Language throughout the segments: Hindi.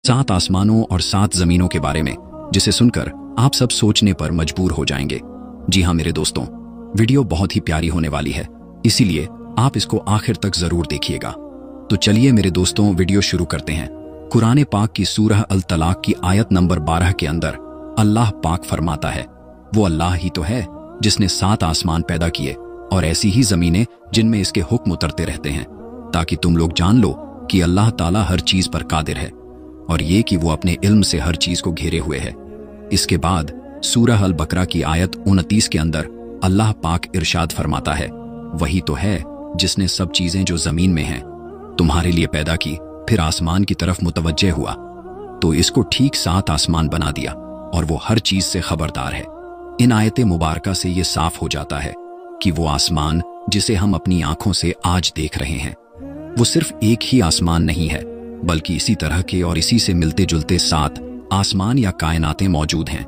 7 आसमानों और 7 जमीनों के बारे में, जिसे सुनकर आप सब सोचने पर मजबूर हो जाएंगे। जी हाँ मेरे दोस्तों, वीडियो बहुत ही प्यारी होने वाली है, इसीलिए आप इसको आखिर तक जरूर देखिएगा। तो चलिए मेरे दोस्तों, वीडियो शुरू करते हैं। कुरान पाक की सूरह अल तलाक की आयत नंबर 12 के अंदर अल्लाह पाक फरमाता है, वो अल्लाह ही तो है जिसने 7 आसमान पैदा किए और ऐसी ही जमीनें जिनमें इसके हुक्म उतरते रहते हैं, ताकि तुम लोग जान लो कि अल्लाह ताला हर चीज पर कादिर है, और ये कि वो अपने इल्म से हर चीज को घेरे हुए है। इसके बाद सूरह अल बकरा की आयत 29 के अंदर अल्लाह पाक इरशाद फरमाता है, वही तो है जिसने सब चीजें जो जमीन में हैं तुम्हारे लिए पैदा की, फिर आसमान की तरफ मुतवज्जे हुआ तो इसको ठीक 7 आसमान बना दिया, और वो हर चीज से खबरदार है। इन आयत मुबारका से ये साफ हो जाता है कि वो आसमान जिसे हम अपनी आंखों से आज देख रहे हैं, वो सिर्फ एक ही आसमान नहीं है, बल्कि इसी तरह के और इसी से मिलते जुलते 7 आसमान या कायनातें मौजूद हैं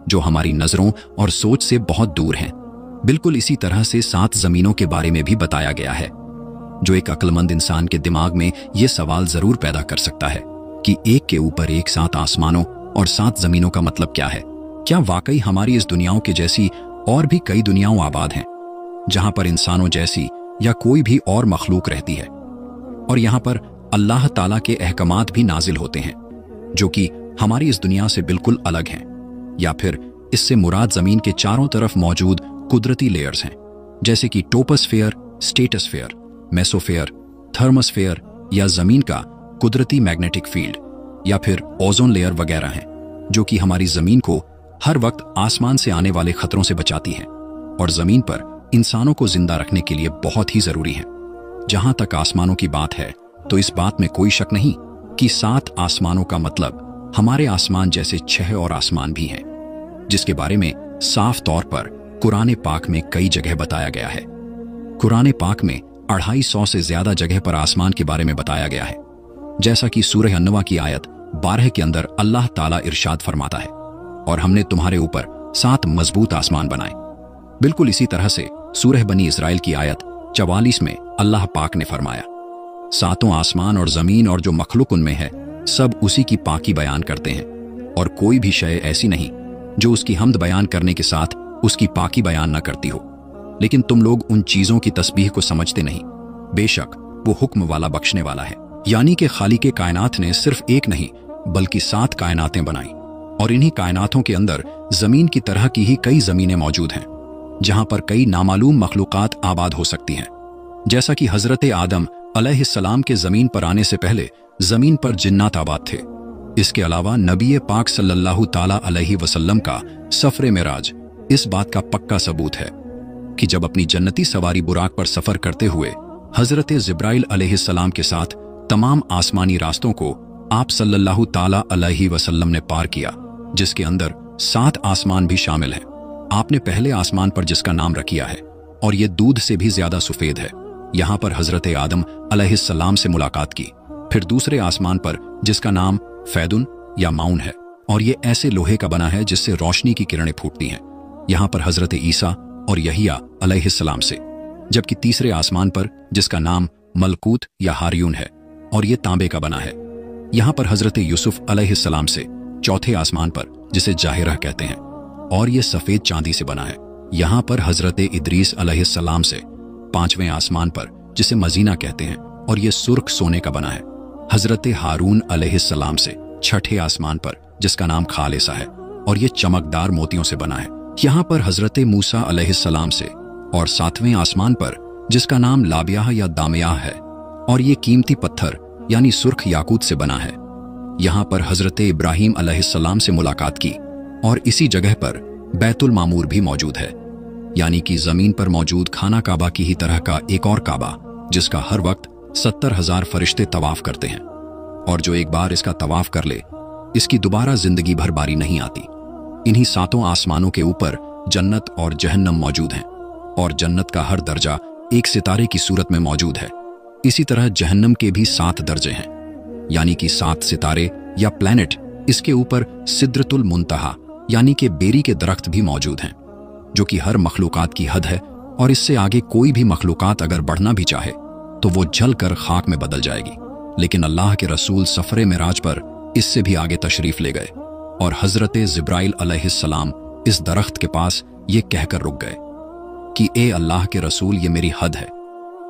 जो हमारी नजरों और सोच से बहुत दूर हैं। बिल्कुल इसी तरह से 7 जमीनों के बारे में भी बताया गया है, जो एक अक्लमंद इंसान के दिमाग में ये सवाल जरूर पैदा कर सकता है कि एक के ऊपर एक 7 आसमानों और 7 जमीनों का मतलब क्या है। क्या वाकई हमारी इस दुनियाओं के जैसी और भी कई दुनियाओं आबाद हैं, जहां पर इंसानों जैसी या कोई भी और मखलूक रहती है, और यहां पर अल्लाह ताला के अहकामात भी नाजिल होते हैं जो कि हमारी इस दुनिया से बिल्कुल अलग हैं, या फिर इससे मुराद जमीन के चारों तरफ मौजूद कुदरती लेयर्स हैं, जैसे कि टोपोस्फेयर, स्ट्रेटोस्फेयर, मेसोफेयर, थर्मोस्फेयर, या जमीन का कुदरती मैग्नेटिक फील्ड, या फिर ओजोन लेयर वगैरह हैं, जो कि हमारी जमीन को हर वक्त आसमान से आने वाले खतरों से बचाती हैं और जमीन पर इंसानों को जिंदा रखने के लिए बहुत ही जरूरी हैं। जहां तक आसमानों की बात है तो इस बात में कोई शक नहीं कि 7 आसमानों का मतलब हमारे आसमान जैसे 6 और आसमान भी हैं, जिसके बारे में साफ तौर पर कुरान पाक में कई जगह बताया गया है। कुरान पाक में 250 से ज्यादा जगह पर आसमान के बारे में बताया गया है, जैसा कि सूरह अन्नवा की आयत 12 के अंदर अल्लाह ताला इरशाद फरमाता है, और हमने तुम्हारे ऊपर 7 मजबूत आसमान बनाए। बिल्कुल इसी तरह से सूरह बनी इसराइल की आयत 44 में अल्लाह पाक ने फरमाया, 7 आसमान और जमीन और जो मखलूक उनमें है सब उसी की पाकी बयान करते हैं, और कोई भी शय ऐसी नहीं जो उसकी हम्द बयान करने के साथ उसकी पाकी बयान न करती हो, लेकिन तुम लोग उन चीजों की तस्बीह को समझते नहीं। बेशक वो हुक्म वाला बख्शने वाला है। यानी कि खालिके कायनात ने सिर्फ एक नहीं बल्कि 7 कायनातें बनाई, और इन्हीं कायनातों के अंदर जमीन की तरह की ही कई जमीनें मौजूद हैं, जहां पर कई नामालूम मखलूकात आबाद हो सकती हैं। जैसा कि हजरत आदम अलैहिस्सलाम के जमीन पर आने से पहले जमीन पर जिन्नात आबाद थे। इसके अलावा नबी पाक सल्लल्लाहु ताला अलैहि वसल्लम का सफरे मेराज इस बात का पक्का सबूत है कि जब अपनी जन्नती सवारी बुराक पर सफर करते हुए हजरत जिब्राइल अलैहिस्सलाम के साथ तमाम आसमानी रास्तों को आप सल्लल्लाहु ताला अलैहि वसल्लम ने पार किया, जिसके अंदर 7 आसमान भी शामिल हैं। आपने पहले आसमान पर जिसका नाम रखिया है और ये दूध से भी ज्यादा सफेद है, यहां पर हजरत आदम अलैहिस्सलाम से मुलाकात की। फिर दूसरे आसमान पर जिसका नाम फैदुन या माउन है, और ये ऐसे लोहे का बना है जिससे रोशनी की किरणें फूटती हैं, यहां पर हजरत ईसा और यहिया अलैहिस्सलाम से। जबकि तीसरे आसमान पर जिसका नाम मलकूत या हारियून है, और ये तांबे का बना है, यहां पर हजरत यूसुफ अलैहिस्सलाम से। चौथे आसमान पर जिसे जाहिरा कहते हैं, और ये सफेद चांदी से बना है, यहां पर हजरत इदरीस अलैहिस्सलाम से। 5वें आसमान पर जिसे मजीना कहते हैं, और ये सुर्ख सोने का बना है, हजरत हारून अलैहिस्सलाम से। 6ठे आसमान पर जिसका नाम खालिसा है, और ये चमकदार मोतियों से बना है, यहां पर हजरत मूसा अलैहिस्सलाम से। और 7वें आसमान पर जिसका नाम लाबियाह या दामियाह है, और ये कीमती पत्थर यानी सुर्ख याकूत से बना है, यहां पर हजरत इब्राहिम अलैहिस्सलाम से मुलाकात की। और इसी जगह पर बैतुल मामूर भी मौजूद है, यानी कि जमीन पर मौजूद खाना काबा की ही तरह का एक और काबा, जिसका हर वक्त 70,000 फरिश्ते तवाफ करते हैं, और जो एक बार इसका तवाफ कर ले इसकी दोबारा जिंदगी भर बारी नहीं आती। इन्हीं 7 आसमानों के ऊपर जन्नत और जहन्नम मौजूद हैं, और जन्नत का हर दर्जा एक सितारे की सूरत में मौजूद है। इसी तरह जहन्नम के भी 7 दर्जे हैं, यानी कि 7 सितारे या प्लैनेट। इसके ऊपर सिद्रतुल मुंतहा यानी कि बेरी के दरख्त भी मौजूद हैं, जो कि हर मखलूकात की हद है, और इससे आगे कोई भी मखलूकात अगर बढ़ना भी चाहे तो वो जल कर खाक में बदल जाएगी। लेकिन अल्लाह के रसूल सफरे मेराज पर इससे भी आगे तशरीफ ले गए और हजरत जिब्राइल अलैहिस्सलाम इस दरख्त के पास ये कहकर रुक गए कि ए अल्लाह के रसूल, ये मेरी हद है,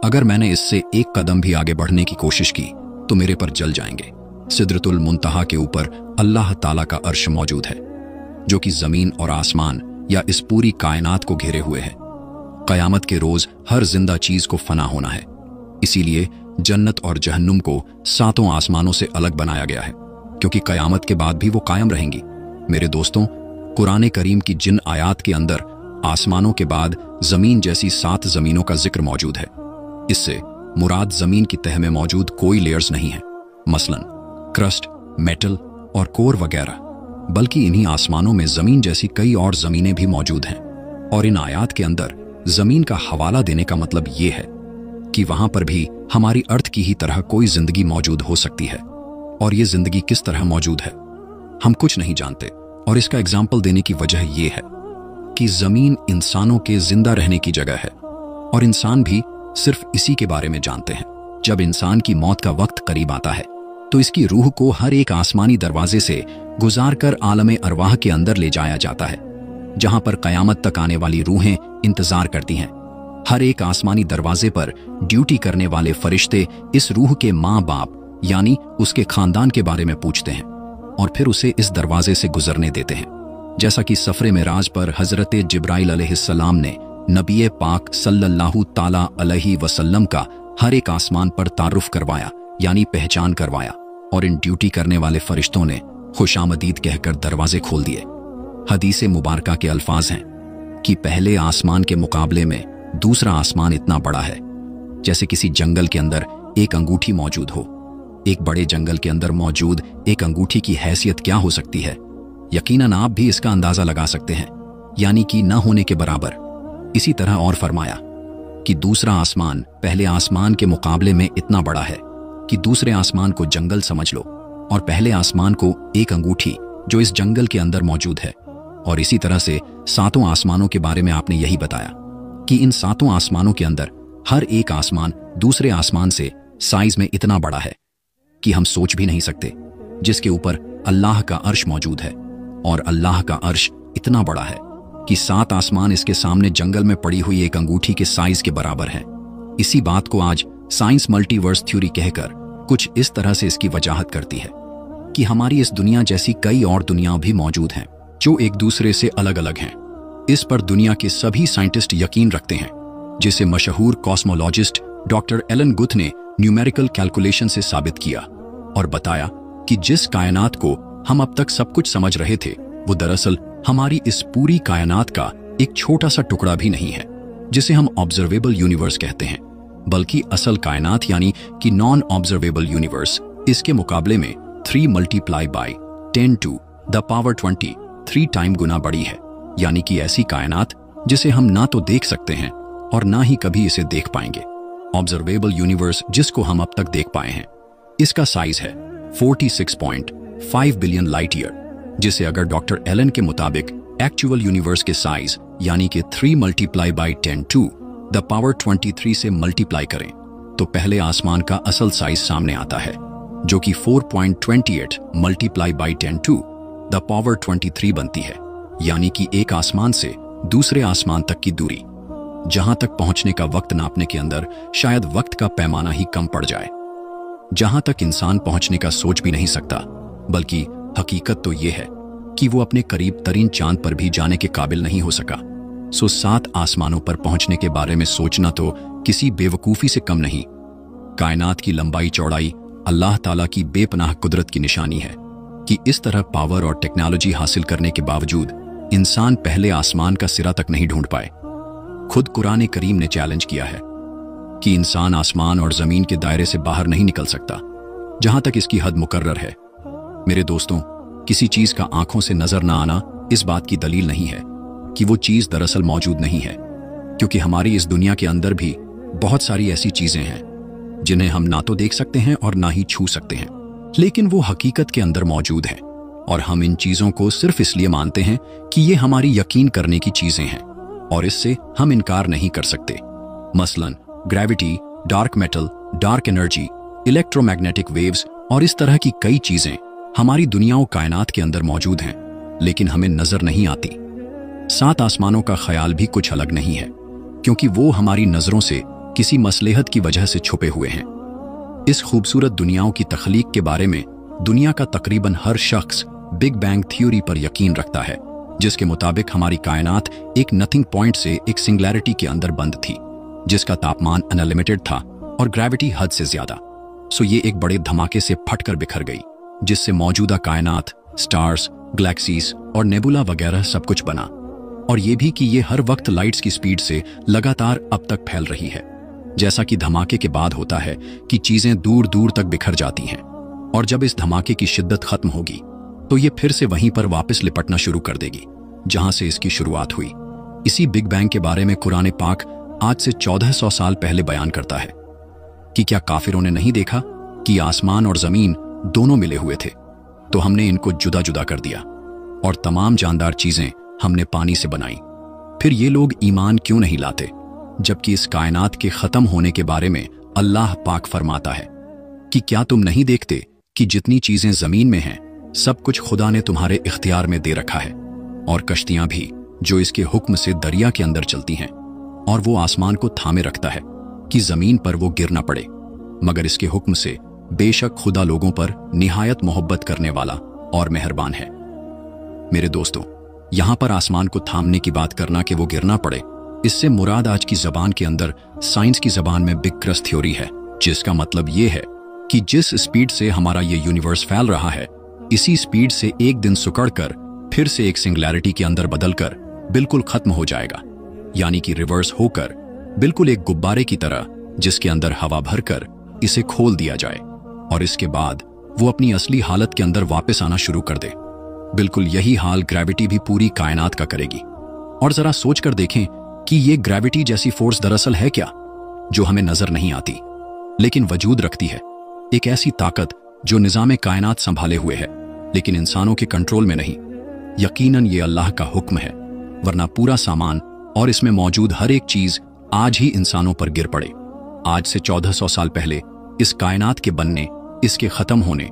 अगर मैंने इससे एक कदम भी आगे बढ़ने की कोशिश की तो मेरे पर जल जाएंगे। सिदरतुल मुंतहा के ऊपर अल्लाह ताला का अर्श मौजूद है, जो कि जमीन और आसमान या इस पूरी कायनात को घेरे हुए है। कयामत के रोज हर जिंदा चीज को फना होना है, इसीलिए जन्नत और जहन्नुम को 7 आसमानों से अलग बनाया गया है, क्योंकि कयामत के बाद भी वो कायम रहेंगी। मेरे दोस्तों, कुरान करीम की जिन आयात के अंदर आसमानों के बाद जमीन जैसी 7 जमीनों का जिक्र मौजूद है, इससे मुराद जमीन की तह में मौजूद कोई लेयर्स नहीं है, मसलन क्रस्ट, मेटल और कोर वगैरह, बल्कि इन्हीं आसमानों में जमीन जैसी कई और जमीनें भी मौजूद हैं। और इन आयात के अंदर जमीन का हवाला देने का मतलब ये है कि वहां पर भी हमारी अर्थ की ही तरह कोई जिंदगी मौजूद हो सकती है। और ये जिंदगी किस तरह मौजूद है हम कुछ नहीं जानते, और इसका एग्जाम्पल देने की वजह यह है कि जमीन इंसानों के जिंदा रहने की जगह है, और इंसान भी सिर्फ इसी के बारे में जानते हैं। जब इंसान की मौत का वक्त करीब आता है तो इसकी रूह को हर एक आसमानी दरवाजे से गुजारकर आलम अरवाह के अंदर ले जाया जाता है, जहां पर कयामत तक आने वाली रूहें इंतजार करती हैं। हर एक आसमानी दरवाजे पर ड्यूटी करने वाले फरिश्ते इस रूह के माँ बाप यानी उसके खानदान के बारे में पूछते हैं और फिर उसे इस दरवाजे से गुजरने देते हैं। जैसा कि सफरे मेराज पर हजरत जिब्राइल अलैहिस्सलाम ने नबी पाक सल्लल्लाहु ताला अलैहि वसल्लम का हर एक आसमान पर तारुफ करवाया यानी पहचान करवाया, और इन ड्यूटी करने वाले फरिश्तों ने खुशामदीद कहकर दरवाजे खोल दिए। हदीस मुबारका के अल्फाज हैं कि पहले आसमान के मुकाबले में दूसरा आसमान इतना बड़ा है जैसे किसी जंगल के अंदर एक अंगूठी मौजूद हो। एक बड़े जंगल के अंदर मौजूद एक अंगूठी की हैसियत क्या हो सकती है, यकीनन आप भी इसका अंदाजा लगा सकते हैं, यानी कि न होने के बराबर। इसी तरह और फरमाया कि दूसरा आसमान पहले आसमान के मुकाबले में इतना बड़ा है कि दूसरे आसमान को जंगल समझ लो और पहले आसमान को एक अंगूठी जो इस जंगल के अंदर मौजूद है। और इसी तरह से 7 आसमानों के बारे में आपने यही बताया कि इन 7 आसमानों के अंदर हर एक आसमान दूसरे आसमान से साइज में इतना बड़ा है कि हम सोच भी नहीं सकते, जिसके ऊपर अल्लाह का अर्श मौजूद है। और अल्लाह का अर्श इतना बड़ा है कि 7 आसमान इसके सामने जंगल में पड़ी हुई एक अंगूठी के साइज के बराबर है। इसी बात को आज साइंस मल्टीवर्स थ्योरी कहकर कुछ इस तरह से इसकी वजाहत करती है कि हमारी इस दुनिया जैसी कई और दुनिया भी मौजूद हैं जो एक दूसरे से अलग अलग हैं। इस पर दुनिया के सभी साइंटिस्ट यकीन रखते हैं, जिसे मशहूर कॉस्मोलॉजिस्ट डॉक्टर एलन गुथ ने न्यूमेरिकल कैलकुलेशन से साबित किया और बताया कि जिस कायनात को हम अब तक सब कुछ समझ रहे थे वो दरअसल हमारी इस पूरी कायनात का एक छोटा सा टुकड़ा भी नहीं है, जिसे हम ऑब्जर्वेबल यूनिवर्स कहते हैं, बल्कि असल कायनात यानी कि नॉन ऑब्जर्वेबल यूनिवर्स इसके मुकाबले में 3 multiply by 10 to the power 20 3 time गुना बड़ी है। यानी कि ऐसी कायनात जिसे हम ना तो देख सकते हैं और ना ही कभी इसे देख पाएंगे। ऑब्जर्वेबल यूनिवर्स जिसको हम अब तक देख पाए हैं, इसका साइज है 46.5 बिलियन लाइट ईयर, जिसे अगर डॉक्टर एलन के मुताबिक एक्चुअल यूनिवर्स के साइज यानी कि 3 multiply by 10 to the power 23 से मल्टीप्लाई करें तो पहले आसमान का असल साइज सामने आता है, जो कि 4.28 multiply by 10 to the power 23 बनती है। यानी कि एक आसमान से दूसरे आसमान तक की दूरी, जहां तक पहुंचने का वक्त नापने के अंदर शायद वक्त का पैमाना ही कम पड़ जाए, जहां तक इंसान पहुंचने का सोच भी नहीं सकता। बल्कि हकीकत तो यह है कि वो अपने करीब तरीन चांद पर भी जाने के काबिल नहीं हो सका। सो 7 आसमानों पर पहुंचने के बारे में सोचना तो किसी बेवकूफी से कम नहीं। कायनात की लंबाई चौड़ाई अल्लाह ताला की बेपनाह कुदरत की निशानी है कि इस तरह पावर और टेक्नोलॉजी हासिल करने के बावजूद इंसान पहले आसमान का सिरा तक नहीं ढूंढ पाए। खुद कुरान करीम ने चैलेंज किया है कि इंसान आसमान और जमीन के दायरे से बाहर नहीं निकल सकता जहां तक इसकी हद मुकर्रर है। मेरे दोस्तों, किसी चीज का आंखों से नजर ना आना इस बात की दलील नहीं है कि वो चीज दरअसल मौजूद नहीं है, क्योंकि हमारी इस दुनिया के अंदर भी बहुत सारी ऐसी चीजें हैं जिन्हें हम ना तो देख सकते हैं और ना ही छू सकते हैं, लेकिन वो हकीकत के अंदर मौजूद हैं और हम इन चीजों को सिर्फ इसलिए मानते हैं कि ये हमारी यकीन करने की चीजें हैं और इससे हम इनकार नहीं कर सकते। मसलन gravity, dark metal, dark energy, electromagnetic waves और इस तरह की कई चीजें हमारी दुनियाओं कायनात के अंदर मौजूद हैं, लेकिन हमें नजर नहीं आती। 7 आसमानों का ख्याल भी कुछ अलग नहीं है, क्योंकि वो हमारी नजरों से किसी मसलेहत की वजह से छुपे हुए हैं। इस खूबसूरत दुनियाओं की तख्लीक के बारे में दुनिया का तकरीबन हर शख्स बिग बैंग थ्योरी पर यकीन रखता है, जिसके मुताबिक हमारी कायनात एक नथिंग पॉइंट से एक सिंगुलैरिटी के अंदर बंद थी, जिसका तापमान अनलिमिटेड था और ग्रेविटी हद से ज्यादा। सो ये एक बड़े धमाके से फटकर बिखर गई, जिससे मौजूदा कायनात, स्टार्स, गैलेक्सीज और नेबुला वगैरह सब कुछ बना। और ये भी कि ये हर वक्त लाइट्स की स्पीड से लगातार अब तक फैल रही है। जैसा कि धमाके के बाद होता है कि चीजें दूर दूर तक बिखर जाती हैं, और जब इस धमाके की शिद्दत खत्म होगी तो ये फिर से वहीं पर वापस लिपटना शुरू कर देगी जहां से इसकी शुरुआत हुई। इसी बिग बैंग के बारे में कुरान पाक आज से 1400 साल पहले बयान करता है कि क्या काफिरों ने नहीं देखा कि आसमान और जमीन दोनों मिले हुए थे, तो हमने इनको जुदा जुदा कर दिया और तमाम जानदार चीजें हमने पानी से बनाई। फिर ये लोग ईमान क्यों नहीं लाते, जबकि इस कायनात के खत्म होने के बारे में अल्लाह पाक फरमाता है कि क्या तुम नहीं देखते कि जितनी चीजें जमीन में हैं सब कुछ खुदा ने तुम्हारे इख्तियार में दे रखा है, और कश्तियां भी जो इसके हुक्म से दरिया के अंदर चलती हैं, और वो आसमान को थामे रखता है कि जमीन पर वो गिर ना पड़े, मगर इसके हुक्म से बेशक खुदा लोगों पर निहायत मोहब्बत करने वाला और मेहरबान है। मेरे दोस्तों, यहां पर आसमान को थामने की बात करना कि वो गिरना पड़े, इससे मुराद आज की जबान के अंदर साइंस की जबान में बिग क्रस्ट थ्योरी है, जिसका मतलब ये है कि जिस स्पीड से हमारा ये यूनिवर्स फैल रहा है, इसी स्पीड से एक दिन सुकड़कर फिर से एक सिंगुलैरिटी के अंदर बदलकर बिल्कुल खत्म हो जाएगा, यानी कि रिवर्स होकर बिल्कुल एक गुब्बारे की तरह, जिसके अंदर हवा भरकर इसे खोल दिया जाए और इसके बाद वो अपनी असली हालत के अंदर वापस आना शुरू कर दे। बिल्कुल यही हाल ग्रेविटी भी पूरी कायनात का करेगी। और जरा सोच कर देखें कि ये ग्रेविटी जैसी फोर्स दरअसल है क्या, जो हमें नजर नहीं आती लेकिन वजूद रखती है। एक ऐसी ताकत जो निजाम कायनात संभाले हुए है, लेकिन इंसानों के कंट्रोल में नहीं। यकीनन ये अल्लाह का हुक्म है, वरना पूरा सामान और इसमें मौजूद हर एक चीज आज ही इंसानों पर गिर पड़े। आज से 1400 साल पहले इस कायनात के बनने, इसके खत्म होने